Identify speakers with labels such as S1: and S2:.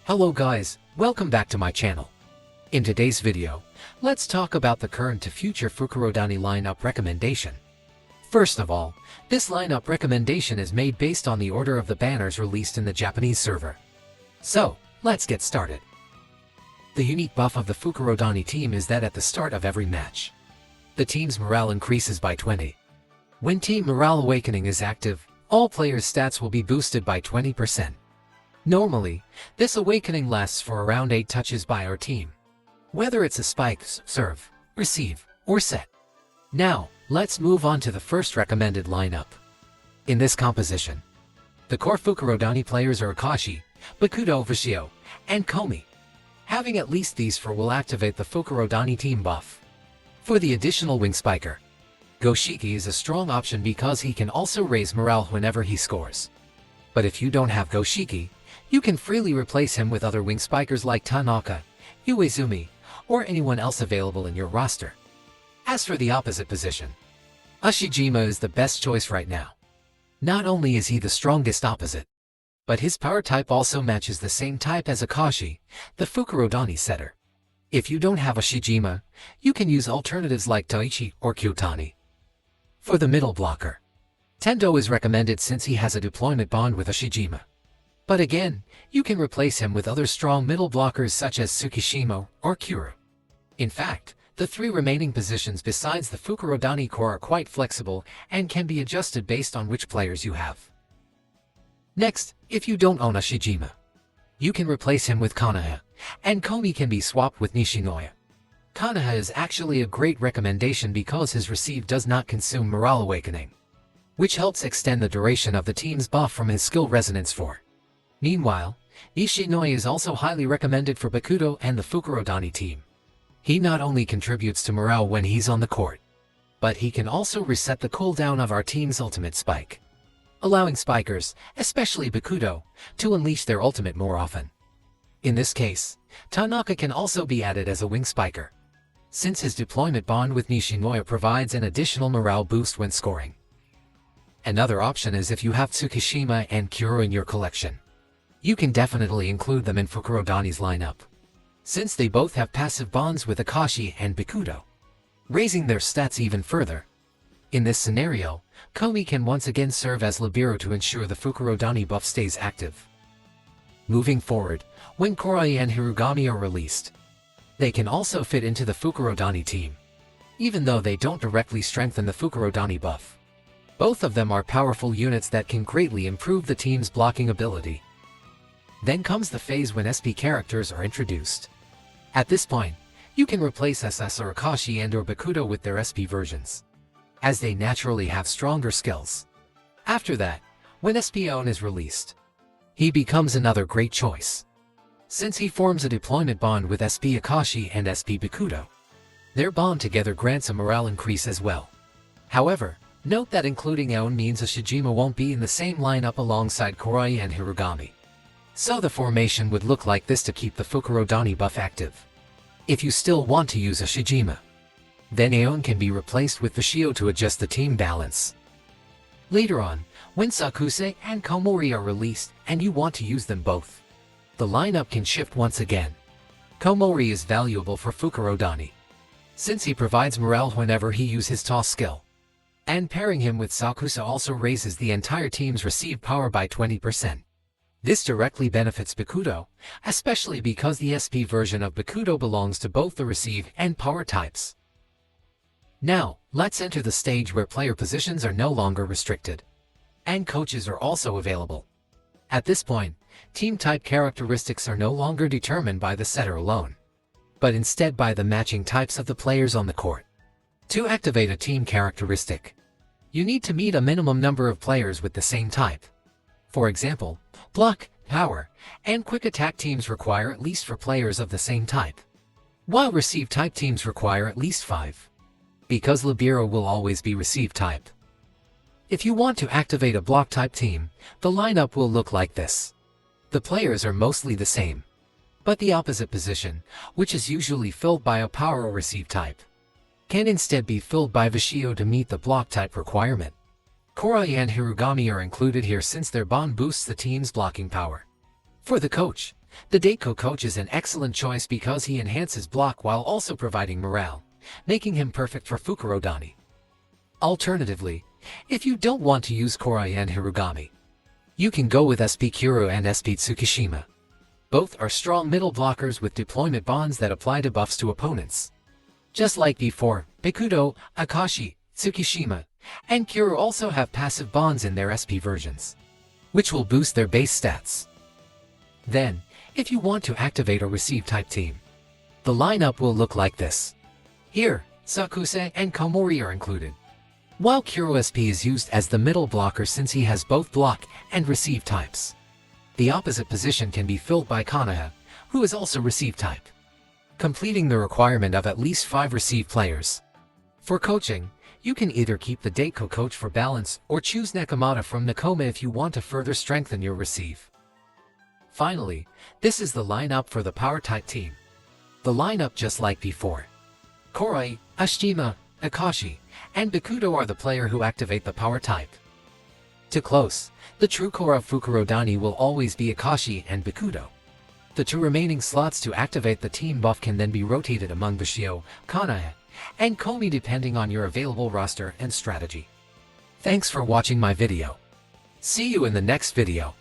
S1: Hello guys, welcome back to my channel. In today's video, let's talk about the current to future Fukurodani lineup recommendation. First of all, this lineup recommendation is made based on the order of the banners released in the Japanese server. So, let's get started. The unique buff of the Fukurodani team is that at the start of every match, the team's morale increases by 20. When Team Morale Awakening is active, all players' stats will be boosted by 20%. Normally, this awakening lasts for around 8 touches by our team, whether it's a spike, serve, receive, or set. Now, let's move on to the first recommended lineup. In this composition, the core Fukurodani players are Akashi, Bokuto, Vashio, and Komi. Having at least these 4 will activate the Fukurodani team buff. For the additional wing spiker, Goshiki is a strong option because he can also raise morale whenever he scores. But if you don't have Goshiki, you can freely replace him with other wing spikers like Tanaka, Uezumi, or anyone else available in your roster. As for the opposite position, Ushijima is the best choice right now. Not only is he the strongest opposite, but his power type also matches the same type as Akashi, the Fukurodani setter. If you don't have Ushijima, you can use alternatives like Taichi or Kyutani. For the middle blocker, Tendo is recommended since he has a deployment bond with Ushijima. But again, you can replace him with other strong middle blockers such as Tsukishima or Kuru. In fact, the 3 remaining positions besides the Fukurodani core are quite flexible and can be adjusted based on which players you have. Next, if you don't own Ushijima, you can replace him with Konoha, and Komi can be swapped with Nishinoya. Konoha is actually a great recommendation because his receive does not consume Morale Awakening, which helps extend the duration of the team's buff from his skill Resonance 4. Meanwhile, Nishinoya is also highly recommended for Bokuto and the Fukurodani team. He not only contributes to morale when he's on the court, but he can also reset the cooldown of our team's ultimate spike, allowing spikers, especially Bokuto, to unleash their ultimate more often. In this case, Tanaka can also be added as a wing spiker, since his deployment bond with Nishinoya provides an additional morale boost when scoring. Another option is if you have Tsukishima and Kuro in your collection. You can definitely include them in Fukurodani's lineup, since they both have passive bonds with Akashi and Bokuto, raising their stats even further. In this scenario, Komi can once again serve as libero to ensure the Fukurodani buff stays active. Moving forward, when Kurai and Hirugami are released, they can also fit into the Fukurodani team, even though they don't directly strengthen the Fukurodani buff. Both of them are powerful units that can greatly improve the team's blocking ability. Then comes the phase when SP characters are introduced. At this point, you can replace SS or Akashi and or Bokuto with their SP versions, as they naturally have stronger skills. After that, when SP Own is released, he becomes another great choice, since he forms a deployment bond with SP Akashi and SP Bokuto. Their bond together grants a morale increase as well. However, note that including Aon means Ushijima won't be in the same lineup alongside Kurai and Hirugami. So the formation would look like this to keep the Fukurodani buff active. If you still want to use Ushijima, then Aon can be replaced with Vashio to adjust the team balance. Later on, when Sakuse and Komori are released and you want to use them both, the lineup can shift once again. Komori is valuable for Fukurodani, since he provides morale whenever he uses his toss skill. And pairing him with Sakuse also raises the entire team's receive power by 20%. This directly benefits Bokuto, especially because the SP version of Bokuto belongs to both the receive and power types. Now, let's enter the stage where player positions are no longer restricted, and coaches are also available. At this point, team type characteristics are no longer determined by the setter alone, but instead by the matching types of the players on the court. To activate a team characteristic, you need to meet a minimum number of players with the same type. For example, block, power, and quick attack teams require at least 4 players of the same type, while receive type teams require at least 5, because libero will always be receive type. If you want to activate a block type team, the lineup will look like this. The players are mostly the same, but the opposite position, which is usually filled by a power or receive type, can instead be filled by Vashio to meet the block type requirement. Kurai and Hirugami are included here since their bond boosts the team's blocking power. For the coach, the Daiko coach is an excellent choice because he enhances block while also providing morale, making him perfect for Fukurodani. Alternatively, if you don't want to use Korai and Hirugami, you can go with SP Kuro and SP Tsukishima. Both are strong middle blockers with deployment bonds that apply debuffs to opponents. Just like before, Bokuto, Akashi, Tsukishima, and Kuro also have passive bonds in their SP versions, which will boost their base stats. Then, if you want to activate a receive type team, the lineup will look like this. Here, Sakuse and Komori are included, while Kuro SP is used as the middle blocker since he has both block and receive types. The opposite position can be filled by Kanaha, who is also receive type, completing the requirement of at least 5 receive players. For coaching, you can either keep the Daiko coach for balance or choose Nekomata from Nakoma if you want to further strengthen your receive. Finally, this is the lineup for the power type team. The lineup just like before. Korai, Ashima, Akashi, and Bokuto are the player who activate the power type. To close, the true core of Fukurodani will always be Akashi and Bokuto. The 2 remaining slots to activate the team buff can then be rotated among Bushio, Kanaha, and Komi depending on your available roster and strategy. Thanks for watching my video. See you in the next video.